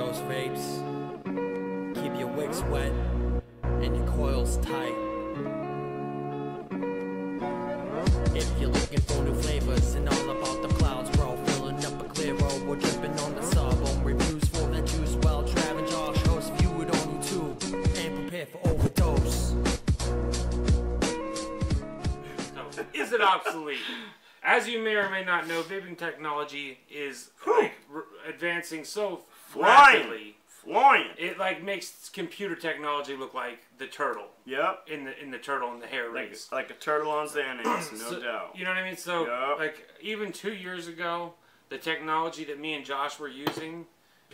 overdose vapes. Keep your wicks wet and your coils tight. If you're looking for new flavors and all about the clouds, bro, filling up a clear road, we're dripping on the sub-ohm. Reviews for the juice while Trav and Josh host, view it on YouTube and prepare for overdose. Is it obsolete? As you may or may not know, vaping technology is like, advancing so rapidly. Flying. It like makes computer technology look like the turtle. Yep. In the turtle in the hair race. Like a turtle on Xanax, no doubt. You know what I mean? So like even 2 years ago, the technology that me and Josh were using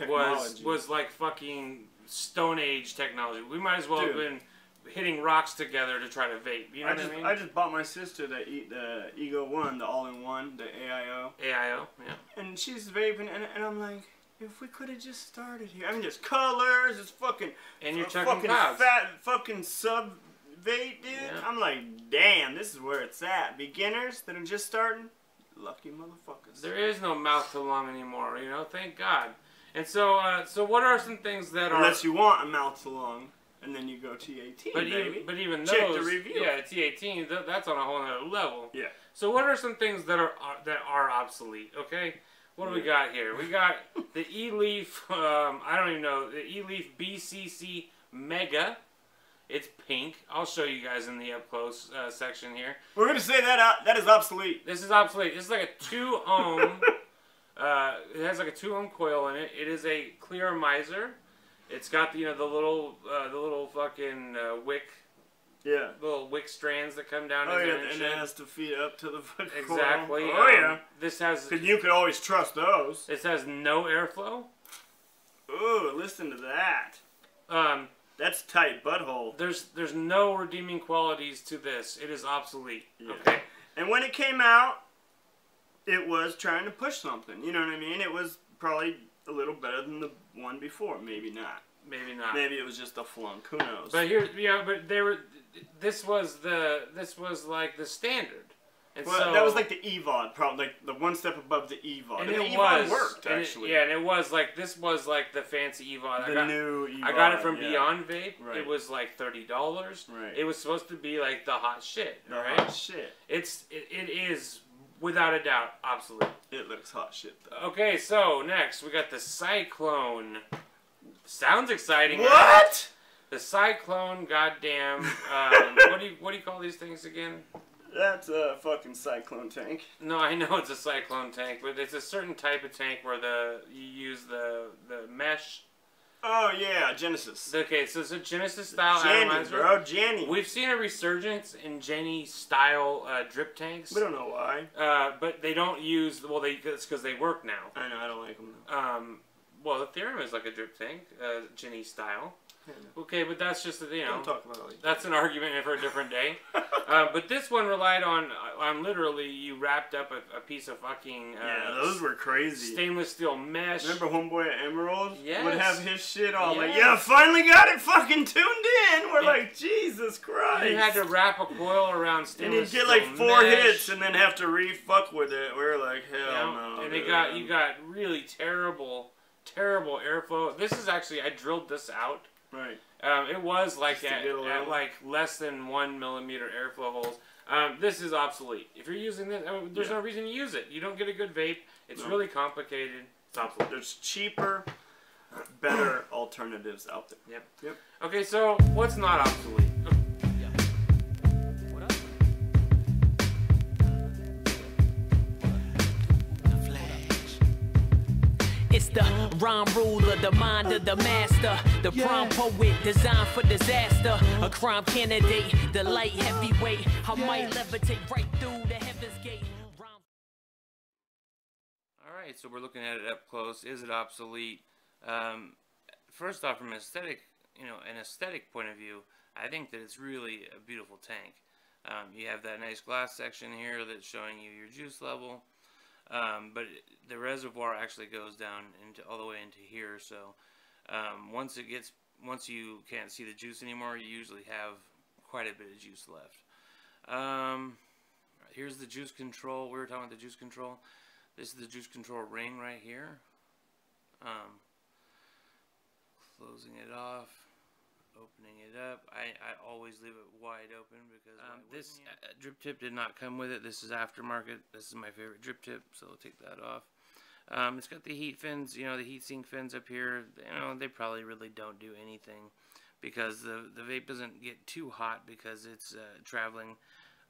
was like fucking Stone Age technology. We might as well have been hitting rocks together to try to vape. You know what I mean? I just bought my sister the Ego 1, the all-in-one, the AIO. AIO, yeah. And she's vaping, and I'm like, if we could have just started here. I mean, there's colors, it's fucking... And you're chucking fucking clouds. fat fucking sub-vape, dude. Yeah. I'm like, damn, this is where it's at. Beginners that are just starting, lucky motherfuckers. There is no mouth to lung anymore, you know, thank God. And so, so what are some things that Unless you want a mouth to lung. And then you go T18, baby. But even those, check the review. Yeah, T18, that's on a whole other level. Yeah. So what are some things that are obsolete? Okay, what do we got here? We got the E-Leaf. I don't even know the E-Leaf BCC Mega. It's pink. I'll show you guys in the up close section here. We're gonna say that is obsolete. This is obsolete. This is like a 2 ohm. It has like a 2 ohm coil in it. It is a clear miser. It's got the little fucking wick, little wick strands that come down. Oh yeah, and it has to feed up to the foot. Exactly. Oh yeah. This has. Because you could always trust those. This has no airflow. Ooh, listen to that. That's tight butthole. There's no redeeming qualities to this. It is obsolete. Yeah. Okay. And when it came out, it was trying to push something. You know what I mean? It was probably a little better than the one before. Maybe not. Maybe not. Maybe it was just a flunk. Who knows? But here, yeah, but they were. This was like the standard. And well, so, that was like the EVOD, probably like the one step above the EVOD. And the it EVOD worked actually. And it was like this was like the fancy EVOD. The new EVOD. I got it from Beyond Vape. Right. It was like $30. Right. It was supposed to be like the hot shit. The right? hot shit. It is without a doubt obsolete. It looks hot shit though. Okay, so next we got the Cyclone. Sounds exciting. What? Right? The Cyclone, goddamn. What do you call these things again? That's a fucking cyclone tank. No, I know it's a cyclone tank, but it's a certain type of tank where you use the mesh. Oh yeah, Genesis. Okay, so it's a Genesis style Jenny, atomizer. bro, Jenny. We've seen a resurgence in Jenny style drip tanks. We don't know why. But they don't use it's because they work now. I know, I don't like them though. Well, the Theorem is like a drip tank, Jenny style. Okay, but that's just Don't talk about it like that's an argument for a different day. But this one relied on literally you wrapped up a piece of fucking yeah, those were crazy. Stainless steel mesh. Remember Homeboy at Emerald? Yes. Would have his shit all like, yeah, finally got it fucking tuned in. We're like, Jesus Christ. You had to wrap a coil around stainless steel. And you'd get like 4 mesh. hits and then have to re-fuck with it. We're like, hell no. And you got really terrible airflow. This is actually, I drilled this out. Right. It was like at like less than 1 millimeter airflow holes. This is obsolete. If you're using this, there's no reason to use it. You don't get a good vape. It's really complicated. It's obsolete. There's cheaper, better alternatives out there. Yep. Okay, so what's not obsolete? It's the rhyme ruler, the mind of the master, the prime poet designed for disaster, a crime candidate, the light heavyweight. I might levitate right through the heaven's gate. All right, so we're looking at it up close. Is it obsolete? First off, from an aesthetic point of view, I think that it's really a beautiful tank. You have that nice glass section here that's showing you your juice level. But the reservoir actually goes down all the way into here. So once you can't see the juice anymore, you usually have quite a bit of juice left. Here's the juice control. We were talking about the juice control. This is the juice control ring right here. closing it off, opening it up. I always leave it wide open because this drip tip did not come with it. This is aftermarket. This is my favorite drip tip, so I'll take that off. It's got the heat fins, you know, the heat sink fins up here. You know, they probably really don't do anything because the vape doesn't get too hot because it's traveling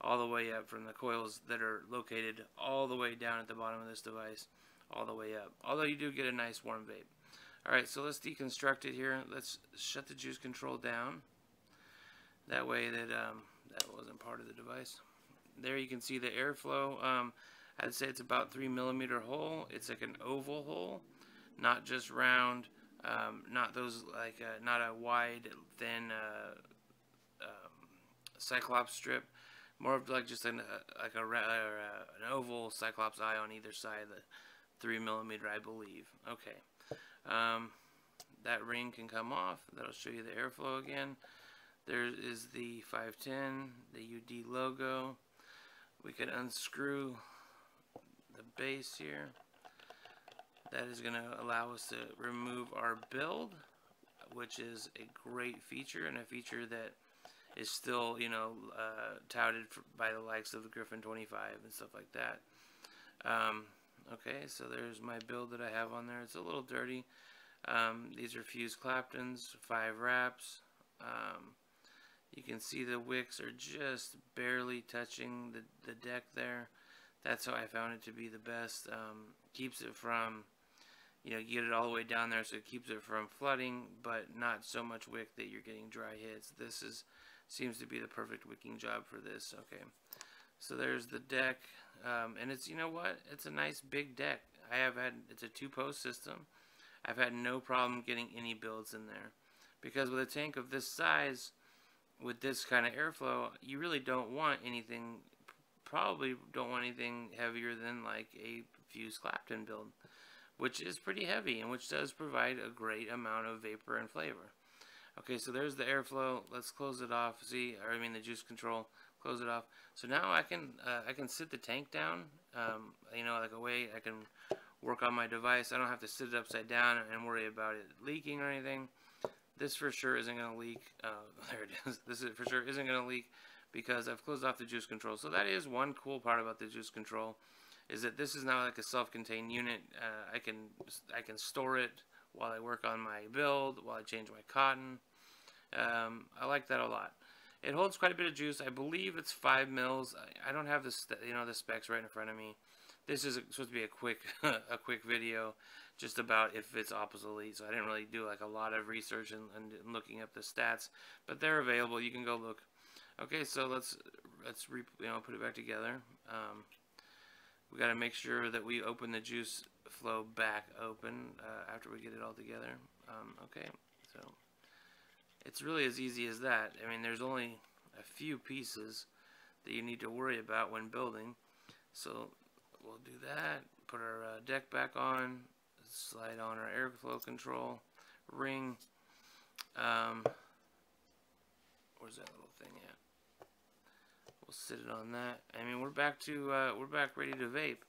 all the way up from the coils that are located all the way down at the bottom of this device, all the way up. Although you do get a nice warm vape. Alright, so let's deconstruct it here. Let's shut the juice control down. That way that that wasn't part of the device. There you can see the airflow. I'd say it's about 3mm hole. It's like an oval hole, not just round, not those like not a wide, thin Cyclops strip. More of like just an oval Cyclops eye on either side, the 3mm, I believe. Okay, that ring can come off. That'll show you the airflow again. There is the 510, the UD logo. We can unscrew the base here. That is going to allow us to remove our build, which is a great feature, and a feature that is still, you know, touted by the likes of the Griffin 25 and stuff like that. Okay, so there's my build that I have on there. It's a little dirty. These are Phys Claptons, 5 wraps. You can see the wicks are just barely touching the deck there. That's how I found it to be the best. Keeps it from, you know, you get it all the way down there, so it keeps it from flooding, but not so much wick that you're getting dry hits. This seems to be the perfect wicking job for this. Okay, so there's the deck, and it's, you know what, it's a nice big deck. It's a 2-post system. I've had no problem getting any builds in there, because with a tank of this size, with this kind of airflow, you really don't want anything, probably don't want anything heavier than like a Phys Clapton build, which is pretty heavy and which does provide a great amount of vapor and flavor. Okay, so there's the airflow. Let's close it off. See, or I mean the juice control. Close it off. So now I can sit the tank down. You know, like a way I can work on my device. I don't have to sit it upside down and worry about it leaking or anything. This for sure isn't going to leak. There it is. This for sure isn't going to leak because I've closed off the juice control. So that is one cool part about the juice control, is that this is now like a self-contained unit. I can store it while I work on my build, while I change my cotton. I like that a lot. It holds quite a bit of juice. I believe it's 5 mils. I don't have the specs right in front of me. This is supposed to be a quick video just about if it's obsolete, so I didn't really do like a lot of research and looking up the stats, but they're available. You can go look. Okay, so let's put it back together. We got to make sure that we open the juice flow back open after we get it all together. Okay, so it's really as easy as that. I mean, there's only a few pieces that you need to worry about when building. So we'll do that. Put our deck back on. Slide on our airflow control ring. Where's that little thing at? We'll sit it on that. I mean, we're back ready to vape,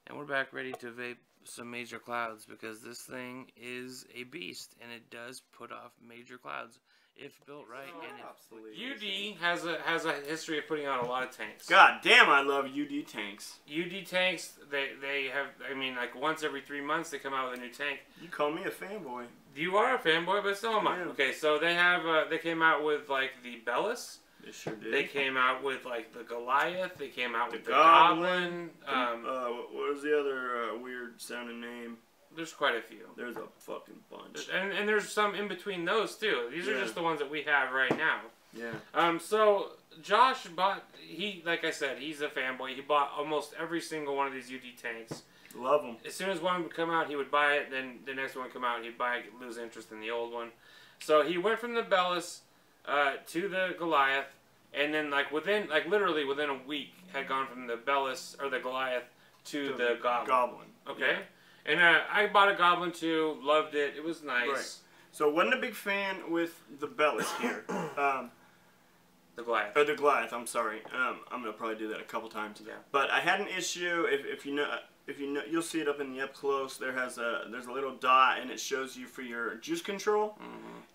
and we're back ready to vape some major clouds, because this thing is a beast and it does put off major clouds if built right. And UD has a history of putting out a lot of tanks. God damn, I love UD tanks. UD tanks, they have, I mean, like once every 3 months they come out with a new tank. You call me a fanboy. You are a fanboy, but so am I. Okay, so they have they came out with like the Bellis. They sure did. They came out with like the Goliath. They came out with the Goblin. What was the other weird sounding name? There's quite a few. There's a fucking bunch. And there's some in between those too. These are just the ones that we have right now. Yeah. So Josh bought, like I said, he's a fanboy. He bought almost every single one of these UD tanks. Love them. As soon as one would come out, he would buy it. Then the next one would come out, he'd buy it, lose interest in the old one. So he went from the Bellis to the Goliath, and then literally within a week had gone from the Bellis or the Goliath to the Goblin. Okay. Yeah. And I bought a Goblin too, loved it. It was nice. Right. So wasn't a big fan with the Bellis here. The Goliath. Or the Goliath, I'm sorry. I'm going to probably do that a couple times. Yeah. But I had an issue, if you know, if you know, you'll see it up in the up close. There's a little dot, and it shows you for your juice control.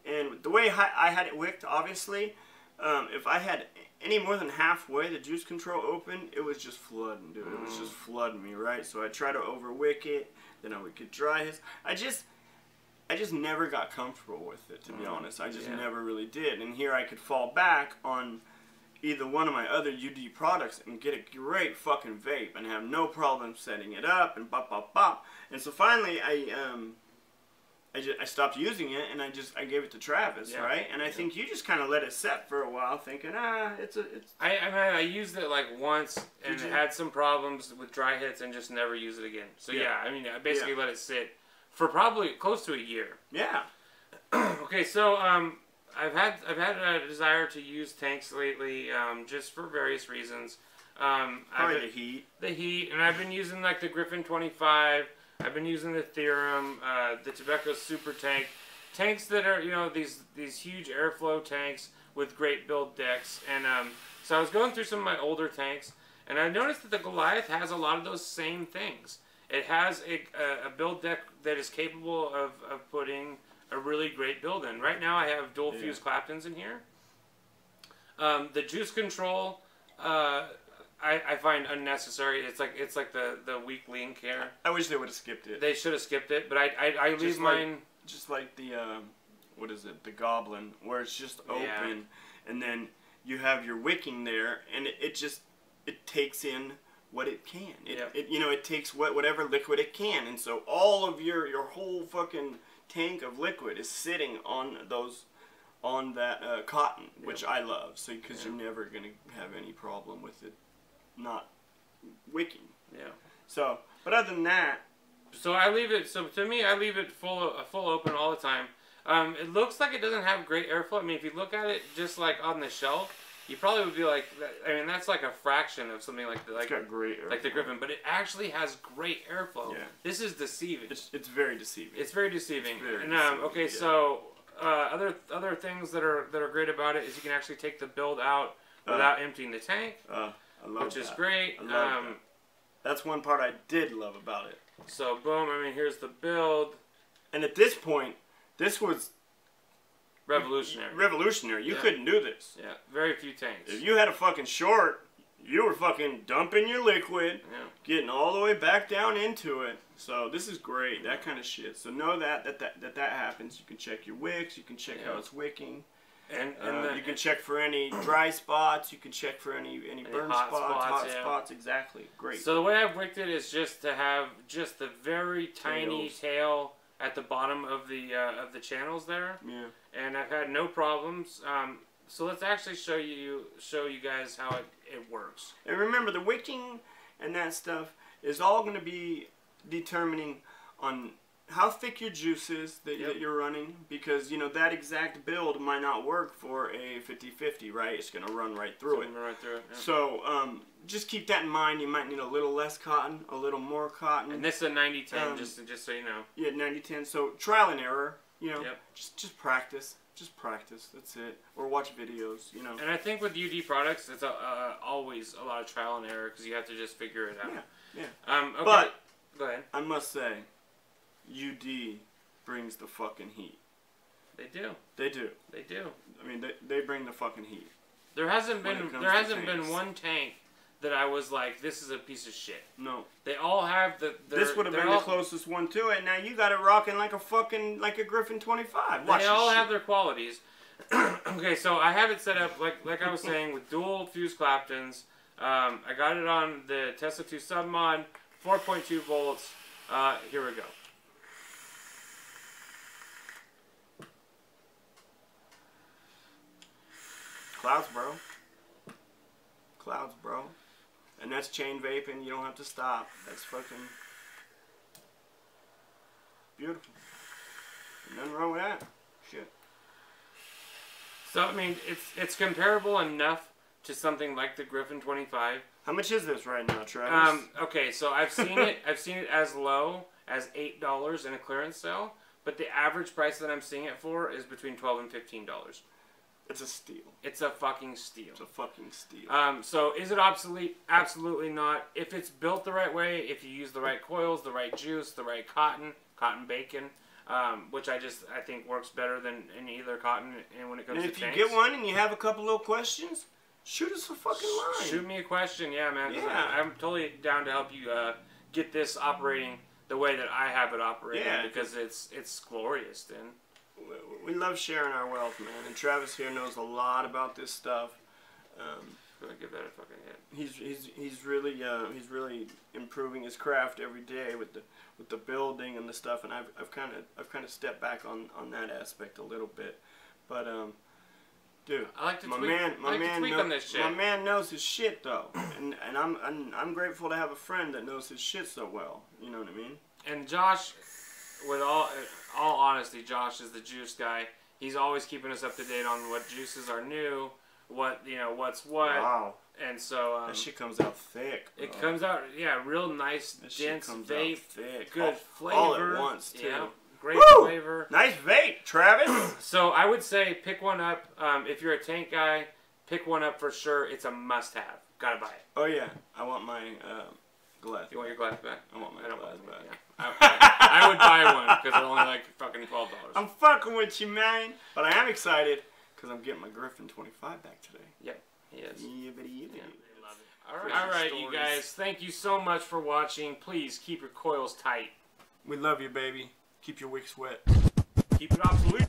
And the way I had it wicked, obviously, if I had any more than halfway the juice control open, it was just flooding, dude. It was just flooding me, right? So I try to over wick it, then I would get dry his. I just never got comfortable with it, to be honest. I just never really did. And here I could fall back on either one of my other UD products and get a great fucking vape and have no problem setting it up and bop bop bop. And so finally I stopped using it, and I gave it to Travis, right? And I think you just kind of let it set for a while, thinking, it's. I used it like once and had some problems with dry hits and just never used it again. So I mean, I basically let it sit for probably close to a year. Yeah. Okay, so I've had a desire to use tanks lately, just for various reasons. Probably the heat. The heat, and I've been using like the Griffin 25. I've been using the Theorem, the Tobacco Super Tank, tanks that are, you know, these huge airflow tanks with great build decks. And so I was going through some of my older tanks, and I noticed that the Goliath has a lot of those same things. It has a build deck that is capable of putting a really great build in. Right now I have dual fuse Claptons in here. The juice control, I find unnecessary. It's like the weak link here. I wish they would have skipped it. They should have skipped it, but I leave mine. Just like the what is it? The Goblin, where it's just open, and then you have your wicking there, and it takes in what it can. It takes whatever liquid it can, and so all of your whole fucking tank of liquid is sitting on that cotton, which I love. So because you're never gonna have any problem with it not wicking. Yeah. So, but other than that, so I leave it. So to me, I leave it full open all the time. It looks like it doesn't have great airflow. I mean, if you look at it just like on the shelf, you probably would be like, I mean, that's like a fraction of something like it's got great airflow. Like the Griffin, but it actually has great airflow. Yeah. This is deceiving. It's very deceiving. It's very deceiving. It's very deceiving. Okay, so other things that are great about it is you can actually take the build out without emptying the tank. I love which is great. I love that. That's one part I did love about it. So boom, I mean, here's the build. And at this point, this was revolutionary. Revolutionary. You couldn't do this. Yeah, very few tanks. If you had a fucking short, you were fucking dumping your liquid, getting all the way back down into it. So this is great, that kind of shit. So know that happens. You can check your wicks. You can check how it's wicking. And you can check for any dry spots. You can check for any burn spots, hot spots. Exactly. Great. So the way I've wicked it is just to have just the very tiny tail at the bottom of the channels there. Yeah. And I've had no problems. So let's actually show you guys how it works. And remember, the wicking and that stuff is all going to be determining on how thick your juice is that you're running, because you know that exact build might not work for a 50-50, right? It's going to run right through it. So just keep that in mind. You might need a little less cotton, a little more cotton. And this is a 90-10, just so you know. Yeah, 90-10. So trial and error. You know, just practice. Just practice. That's it. Or watch videos. You know. And I think with UD products, it's always a lot of trial and error because you have to just figure it out. Yeah. Okay. But go ahead. I must say, UD brings the fucking heat. They do. They do. They do. I mean, they bring the fucking heat. There hasn't been one tank that I was like, this is a piece of shit. No. They all have this would have been the closest one to it. Now you got it rocking like a Griffin 25. They all have their qualities. Okay, so I have it set up like I was saying with dual fuse Claptons. I got it on the Tesla 2 sub-mod, 4.2 volts. Here we go. Clouds, bro. Clouds, bro. And that's chain vaping. You don't have to stop. That's fucking beautiful. Nothing wrong with that. Shit. So I mean, it's comparable enough to something like the Griffin 25. How much is this right now, Travis? Okay, so I've seen it. I've seen it as low as $8 in a clearance sale, but the average price that I'm seeing it for is between $12 and $15. It's a steal. It's a fucking steal. It's a fucking steal. So is it obsolete? Absolutely not. If it's built the right way, if you use the right coils, the right juice, the right cotton bacon, which I think works better than any other cotton. And when it comes and to if tanks, you get one and you have a couple little questions, shoot us a fucking line. Shoot me a question, yeah, man. Yeah. I'm totally down to help you get this operating the way that I have it operating, because it's glorious, dude. We love sharing our wealth, man. And Travis here knows a lot about this stuff. Gonna give that a fucking hit. He's really improving his craft every day with the building and the stuff. And I've kind of stepped back on that aspect a little bit, but dude, I like to my tweak, man on this shit. My man knows his shit though, and I'm grateful to have a friend that knows his shit so well. You know what I mean? And Josh, with all honesty, Josh is the juice guy. He's always keeping us up to date on what juices are new, what's what. Wow. And so that shit comes out thick, bro. It comes out, real nice, that dense comes vape, out thick. good flavor. All at once, too. Yeah, great Woo! flavor. Nice vape, Travis. So I would say pick one up. If you're a tank guy, pick one up for sure. It's a must-have. Gotta buy it. Oh yeah, I want my Goliath. You want your glass back? I want my Goliath back. Yeah. I would buy one because they're only like fucking $12. I'm fucking with you, man. But I am excited because I'm getting my Griffin 25 back today. Yep, he is. Yibbity. Love it. All right, you guys. Thank you so much for watching. Please keep your coils tight. We love you, baby. Keep your wicks wet. Keep it obsolete.